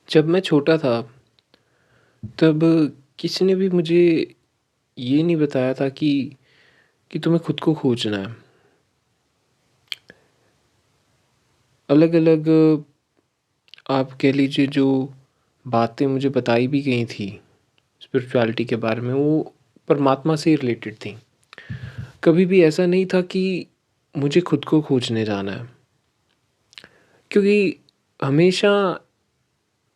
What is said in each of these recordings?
जब मैं छोटा था तब किसी ने भी मुझे ये नहीं बताया था कि तुम्हें खुद को खोजना है। अलग-अलग आप कह लीजिए जो बातें मुझे बताई भी गई थी स्पिरिचुअलिटी के बारे में, वो परमात्मा से ही रिलेटेड थी। कभी भी ऐसा नहीं था कि मुझे खुद को खोजने जाना है, क्योंकि हमेशा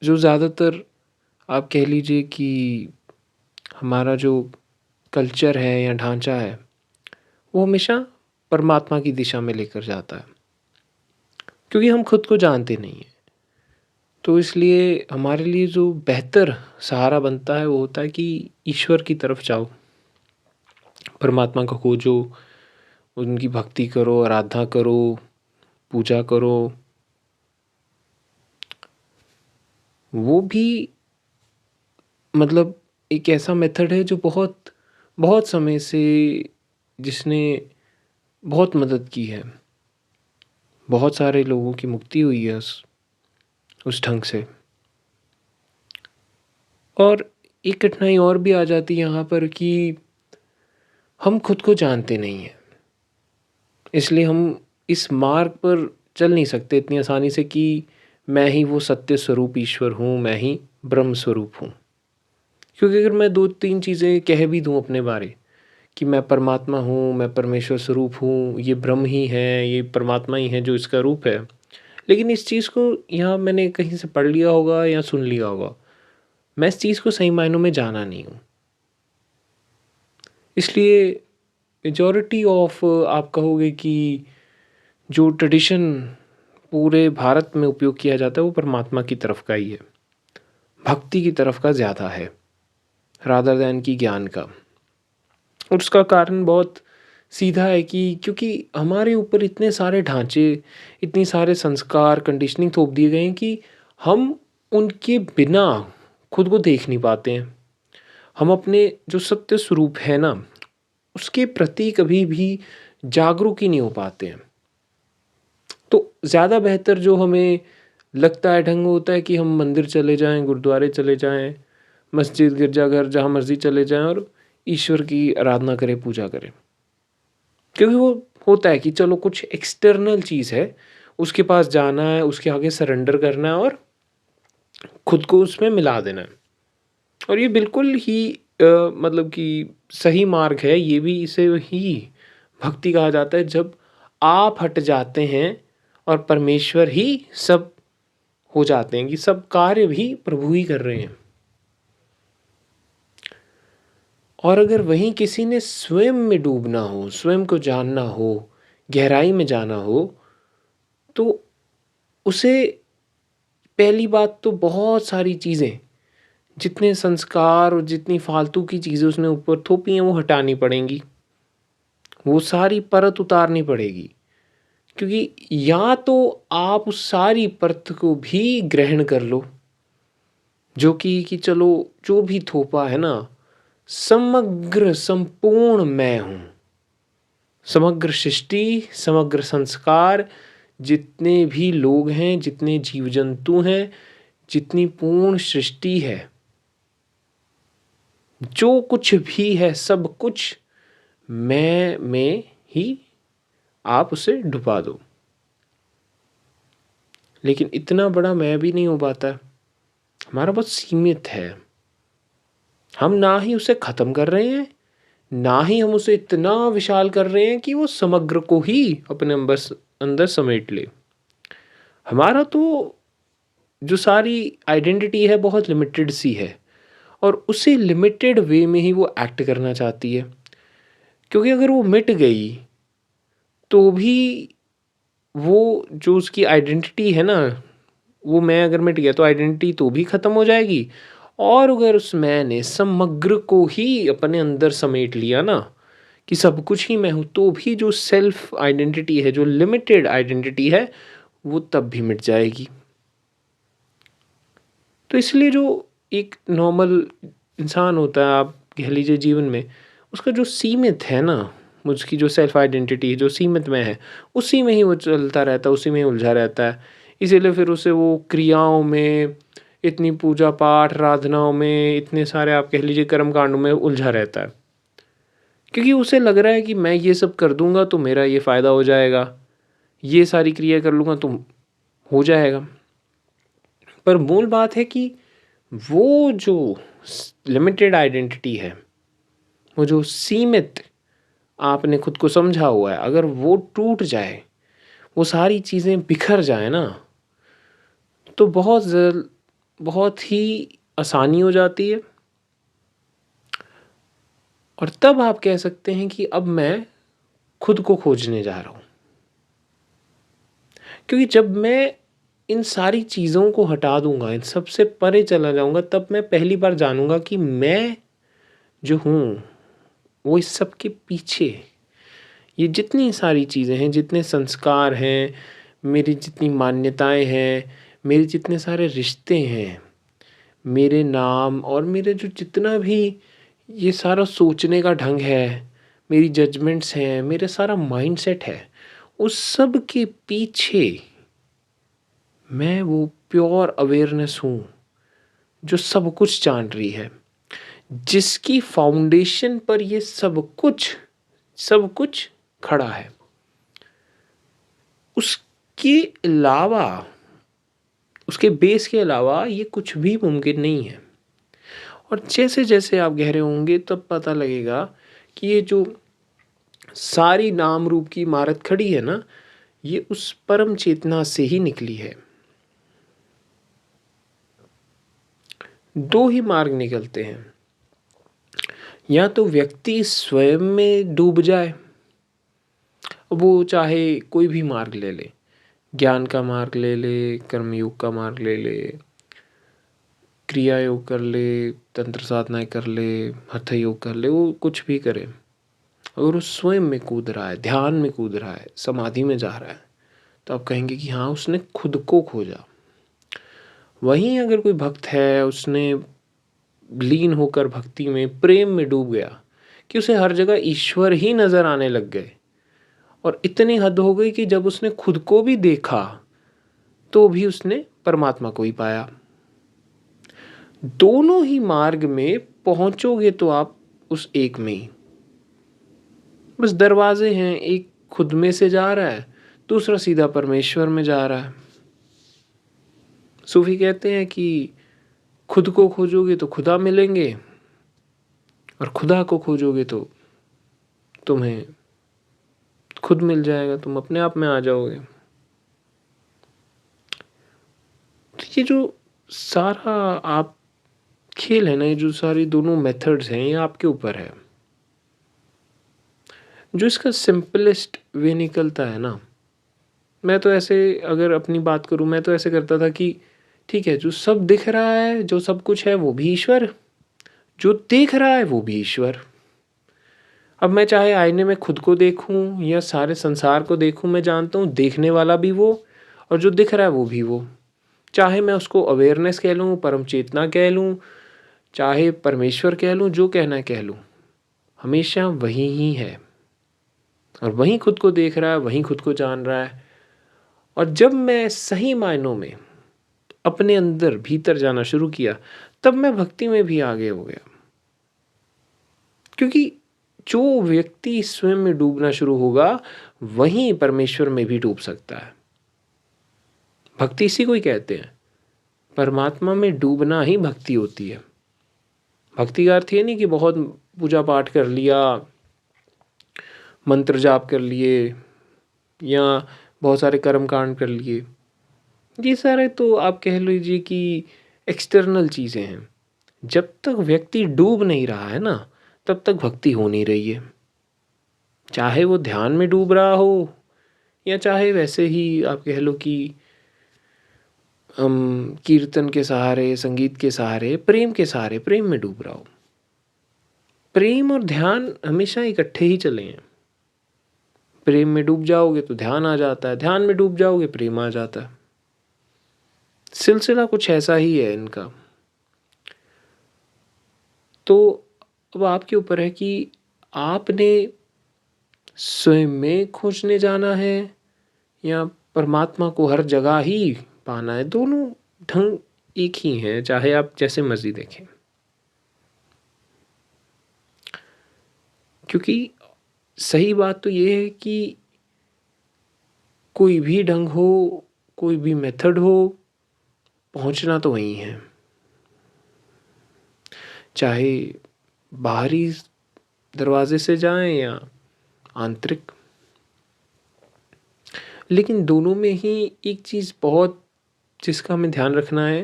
जो ज़्यादातर आप कह लीजिए कि हमारा जो कल्चर है या ढांचा है, वो हमेशा परमात्मा की दिशा में लेकर जाता है, क्योंकि हम खुद को जानते नहीं हैं। तो इसलिए हमारे लिए जो बेहतर सहारा बनता है वो होता है कि ईश्वर की तरफ जाओ, परमात्मा को खोजो, उनकी भक्ति करो, आराधना करो, पूजा करो। वो भी मतलब एक ऐसा मेथड है जो बहुत बहुत समय से जिसने बहुत मदद की है। बहुत सारे लोगों की मुक्ति हुई है उस ढंग से। और एक कठिनाई और भी आ जाती है यहाँ पर कि हम खुद को जानते नहीं हैं। इसलिए हम इस मार्ग पर चल नहीं सकते इतनी आसानी से कि मैं ही वो सत्य स्वरूप ईश्वर हूँ, मैं ही ब्रह्म स्वरूप हूँ। क्योंकि अगर मैं 2-3 चीज़ें कह भी दूँ अपने बारे कि मैं परमात्मा हूँ, मैं परमेश्वर स्वरूप हूँ, ये ब्रह्म ही है, ये परमात्मा ही है जो इसका रूप है। लेकिन इस चीज़ को यहाँ मैंने कहीं से पढ़ लिया होगा या सुन लिया होगा। मैं इस चीज़ को सही मायनों में जाना नहीं हूँ। इसलिए मेजॉरिटी ऑफ आप कहोगे कि जो ट्रेडिशन पूरे भारत में उपयोग किया जाता है वो परमात्मा की तरफ का ही है, भक्ति की तरफ का ज़्यादा है रादर दैन कि ज्ञान का। और उसका कारण बहुत सीधा है कि क्योंकि हमारे ऊपर इतने सारे ढांचे, इतने सारे संस्कार, कंडीशनिंग थोप दिए गए हैं कि हम उनके बिना खुद को देख नहीं पाते हैं। हम अपने जो सत्य स्वरूप है ना, उसके प्रति कभी भी जागरूक ही नहीं हो पाते हैं। तो ज़्यादा बेहतर जो हमें लगता है ढंग होता है कि हम मंदिर चले जाएं, गुरुद्वारे चले जाएं, मस्जिद, गिरजाघर, जहाँ मर्जी चले जाएं और ईश्वर की आराधना करें, पूजा करें। क्योंकि वो होता है कि चलो कुछ एक्सटर्नल चीज़ है, उसके पास जाना है, उसके आगे सरेंडर करना है और खुद को उसमें मिला देना है। और ये बिल्कुल ही मतलब कि सही मार्ग है। ये भी इसे ही भक्ति कहा जाता है, जब आप हट जाते हैं और परमेश्वर ही सब हो जाते हैं, कि सब कार्य भी प्रभु ही कर रहे हैं। और अगर वहीं किसी ने स्वयं में डूबना हो, स्वयं को जानना हो, गहराई में जाना हो, तो उसे पहली बात तो बहुत सारी चीज़ें, जितने संस्कार और जितनी फालतू की चीज़ें उसने ऊपर थोपी हैं वो हटानी पड़ेंगी। वो सारी परत उतारनी पड़ेगी। क्योंकि या तो आप उस सारी परत को भी ग्रहण कर लो, जो कि चलो जो भी थोपा है ना, समग्र संपूर्ण मैं हूँ। समग्र सृष्टि, समग्र संस्कार, जितने भी लोग हैं, जितने जीव जंतु हैं, जितनी पूर्ण सृष्टि है, जो कुछ भी है सब कुछ मैं में ही आप उसे डुबा दो। लेकिन इतना बड़ा मैं भी नहीं हो पाता है। हमारा बहुत सीमित है। हम ना ही उसे ख़त्म कर रहे हैं, ना ही हम उसे इतना विशाल कर रहे हैं कि वो समग्र को ही अपने अंदर समेट ले। हमारा तो जो सारी आइडेंटिटी है बहुत लिमिटेड सी है, और उसी लिमिटेड वे में ही वो एक्ट करना चाहती है। क्योंकि अगर वो मिट गई तो भी वो जो उसकी आइडेंटिटी है ना, वो मैं अगर मिट गया तो आइडेंटिटी तो भी ख़त्म हो जाएगी। और अगर उस मैं ने समग्र को ही अपने अंदर समेट लिया ना, कि सब कुछ ही मैं हूँ, तो भी जो सेल्फ आइडेंटिटी है, जो लिमिटेड आइडेंटिटी है, वो तब भी मिट जाएगी। तो इसलिए जो एक नॉर्मल इंसान होता है, आप कह लीजिए जीवन में, उसका जो सीमित है ना, उसकी जो सेल्फ आइडेंटिटी जो सीमित में है, उसी में ही वो चलता रहता है, उसी में ही उलझा रहता है। इसीलिए फिर उसे वो क्रियाओं में इतनी पूजा पाठ आराधनाओं में, इतने सारे आप कह लीजिए कर्म कांडों में उलझा रहता है, क्योंकि उसे लग रहा है कि मैं ये सब कर दूंगा तो मेरा ये फ़ायदा हो जाएगा, ये सारी क्रिया कर लूँगा तो हो जाएगा। पर मूल बात है कि वो जो लिमिटेड आइडेंटिटी है, वो जो सीमित आपने खुद को समझा हुआ है, अगर वो टूट जाए, वो सारी चीज़ें बिखर जाए ना, तो बहुत ही आसानी हो जाती है। और तब आप कह सकते हैं कि अब मैं खुद को खोजने जा रहा हूँ। क्योंकि जब मैं इन सारी चीज़ों को हटा दूंगा, इन सबसे परे चला जाऊंगा, तब मैं पहली बार जानूंगा कि मैं जो हूँ वो इस सब के पीछे, ये जितनी सारी चीज़ें हैं, जितने संस्कार हैं, मेरी जितनी मान्यताएं हैं, मेरे जितने सारे रिश्ते हैं, मेरे नाम और मेरे जो जितना भी ये सारा सोचने का ढंग है, मेरी जजमेंट्स हैं, मेरा सारा माइंडसेट है, उस सब के पीछे मैं वो प्योर अवेयरनेस हूँ जो सब कुछ जान रही है, जिसकी फाउंडेशन पर ये सब कुछ खड़ा है। उसके अलावा, उसके बेस के अलावा ये कुछ भी मुमकिन नहीं है। और जैसे जैसे आप गहरे होंगे तब पता लगेगा कि ये जो सारी नाम रूप की इमारत खड़ी है ना, ये उस परम चेतना से ही निकली है। दो ही मार्ग निकलते हैं, या तो व्यक्ति स्वयं में डूब जाए, वो चाहे कोई भी मार्ग ले ले, ज्ञान का मार्ग ले ले, कर्मयोग का मार्ग ले ले, क्रिया योग कर ले, तंत्र साधनाएं कर ले, हठ योग कर ले, वो कुछ भी करे, अगर वो स्वयं में कूद रहा है, ध्यान में कूद रहा है, समाधि में जा रहा है, तो आप कहेंगे कि हाँ, उसने खुद को खोजा। वहीं अगर कोई भक्त है, उसने लीन होकर भक्ति में, प्रेम में डूब गया कि उसे हर जगह ईश्वर ही नजर आने लग गए, और इतनी हद हो गई कि जब उसने खुद को भी देखा तो भी उसने परमात्मा को ही पाया। दोनों ही मार्ग में पहुंचोगे तो आप उस एक में ही, बस दरवाजे हैं, एक खुद में से जा रहा है, दूसरा सीधा परमेश्वर में जा रहा है। सूफी कहते हैं कि खुद को खोजोगे तो खुदा मिलेंगे, और खुदा को खोजोगे तो तुम्हें खुद मिल जाएगा, तुम अपने आप में आ जाओगे। तो ये जो सारा आप खेल है ना, ये जो सारी दोनों मेथड्स हैं, ये आपके ऊपर है। जो इसका सिंपलेस्ट वे निकलता है ना, मैं तो ऐसे अगर अपनी बात करूं, मैं तो ऐसे करता था कि ठीक है, जो सब दिख रहा है, जो सब कुछ है, वो भी ईश्वर, जो देख रहा है वो भी ईश्वर। अब मैं चाहे आईने में खुद को देखूं या सारे संसार को देखूं, मैं जानता हूं देखने वाला भी वो और जो दिख रहा है वो भी वो। चाहे मैं उसको अवेयरनेस कह लूं, परम चेतना कह लूं, चाहे परमेश्वर कह लूं, जो कहना है कह लूं, हमेशा वही ही है, और वही खुद को देख रहा है, वही खुद को जान रहा है। और जब मैं सही मायनों में अपने अंदर भीतर जाना शुरू किया, तब मैं भक्ति में भी आगे हो गया। क्योंकि जो व्यक्ति स्वयं में डूबना शुरू होगा, वहीं परमेश्वर में भी डूब सकता है। भक्ति इसी को ही कहते हैं, परमात्मा में डूबना ही भक्ति होती है। भक्ति का अर्थ ये नहीं कि बहुत पूजा पाठ कर लिया, मंत्र जाप कर लिए, या बहुत सारे कर्म कांड कर लिए। ये सारे तो आप कह लीजिए कि एक्सटर्नल चीज़ें हैं। जब तक व्यक्ति डूब नहीं रहा है ना, तब तक भक्ति हो नहीं रही है। चाहे वो ध्यान में डूब रहा हो, या चाहे वैसे ही आप कह लो कि कीर्तन के सहारे, संगीत के सहारे, प्रेम के सहारे, प्रेम में डूब रहा हो। प्रेम और ध्यान हमेशा इकट्ठे ही चले हैं। प्रेम में डूब जाओगे तो ध्यान आ जाता है, ध्यान में डूब जाओगे प्रेम आ जाता है। सिलसिला कुछ ऐसा ही है इनका। तो अब आपके ऊपर है कि आपने स्वयं में खोजने जाना है या परमात्मा को हर जगह ही पाना है। दोनों ढंग एक ही हैं, चाहे आप जैसे मर्जी देखें। क्योंकि सही बात तो ये है कि कोई भी ढंग हो, कोई भी मेथड हो, पहुंचना तो वहीं है। चाहे बाहरी दरवाजे से जाएं या आंतरिक। लेकिन दोनों में ही एक चीज़ बहुत जिसका हमें ध्यान रखना है,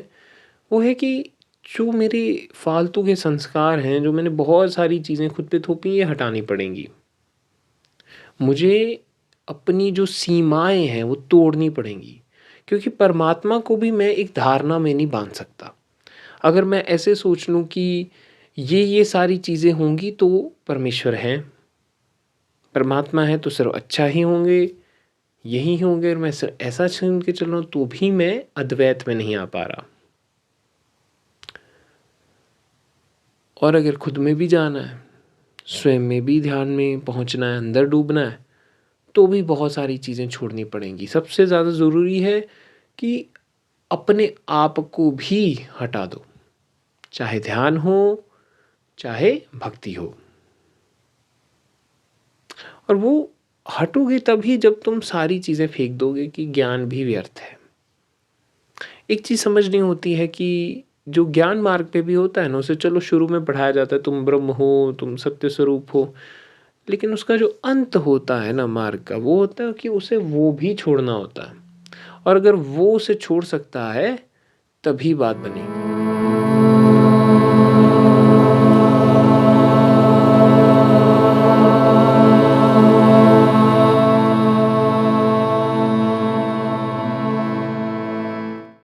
वो है कि जो मेरे फालतू के संस्कार हैं, जो मैंने बहुत सारी चीज़ें खुद पे थोपी, ये हटानी पड़ेंगी। मुझे अपनी जो सीमाएं हैं वो तोड़नी पड़ेंगी, क्योंकि परमात्मा को भी मैं एक धारणा में नहीं बांध सकता। अगर मैं ऐसे सोच लूँ कि ये सारी चीज़ें होंगी तो परमेश्वर हैं, परमात्मा है तो सिर्फ अच्छा ही होंगे, यही होंगे, और मैं सिर्फ ऐसा सुन के चल रहा हूँ तो भी मैं अद्वैत में नहीं आ पा रहा। और अगर खुद में भी जाना है, स्वयं में भी ध्यान में पहुँचना है, अंदर डूबना है, तो भी बहुत सारी चीज़ें छोड़नी पड़ेंगी। सबसे ज़्यादा ज़रूरी है कि अपने आप को भी हटा दो, चाहे ध्यान हो, चाहे भक्ति हो। और वो हटोगे तभी जब तुम सारी चीज़ें फेंक दोगे कि ज्ञान भी व्यर्थ है। एक चीज़ समझनी होती है कि जो ज्ञान मार्ग पे भी होता है ना, उसे चलो शुरू में पढ़ाया जाता है तुम ब्रह्म हो, तुम सत्य स्वरूप हो, लेकिन उसका जो अंत होता है ना मार्ग का, वो होता है कि उसे वो भी छोड़ना होता है। और अगर वो उसे छोड़ सकता है तभी बात बनेगी।